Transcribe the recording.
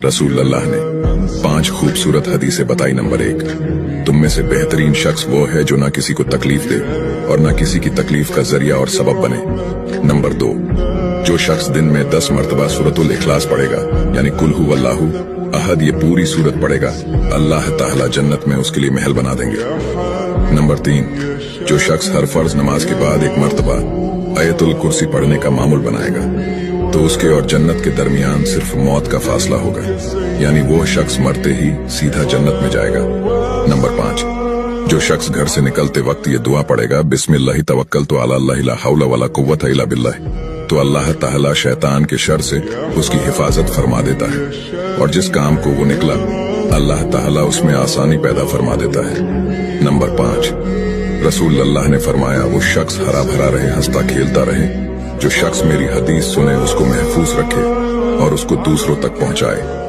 रसूल अल्लाह ने 5 खूबसूरत हदीसें बताई। नंबर 1, तुम में से बेहतरीन शख्स वो है जो ना किसी को तकलीफ दे और ना किसी की तकलीफ का जरिया और सबब बने। नंबर 2, जो शख्स दिन में 10 मरतबा सूरतुल इखलास पढ़ेगा यानी कुल हु अल्लाहु अहद, ये पूरी सूरत पढ़ेगा, अल्लाह ताला जन्नत में उसके लिए महल बना देंगे। नंबर 3, जो शख्स हर फर्ज नमाज के बाद 1 मरतबा आयतुल कुर्सी पढ़ने का मामूल बनाएगा तो उसके और जन्नत के दरमियान सिर्फ मौत का फासला होगा, यानी वो शख्स मरते ही सीधा जन्नत में जाएगा। नंबर 5, जो शख्स घर से निकलते वक्त ये दुआ पढ़ेगा, बिस्मिल्लाहि तवक्कलतु अला अल्लाह ला हौला वला कुव्वता इल्ला बिल्लाह, तो अल्लाह ताला शैतान के शर से उसकी हिफाजत फरमा देता है और जिस काम को वो निकला अल्लाह ताला उसमें आसानी पैदा फरमा देता है। नंबर 5, रसूल अल्लाह ने फरमाया, वो शख्स हरा भरा रहे, हंसता खेलता रहे, जो शख्स मेरी हदीस सुने उसको महफूज रखे और उसको दूसरों तक पहुंचाए।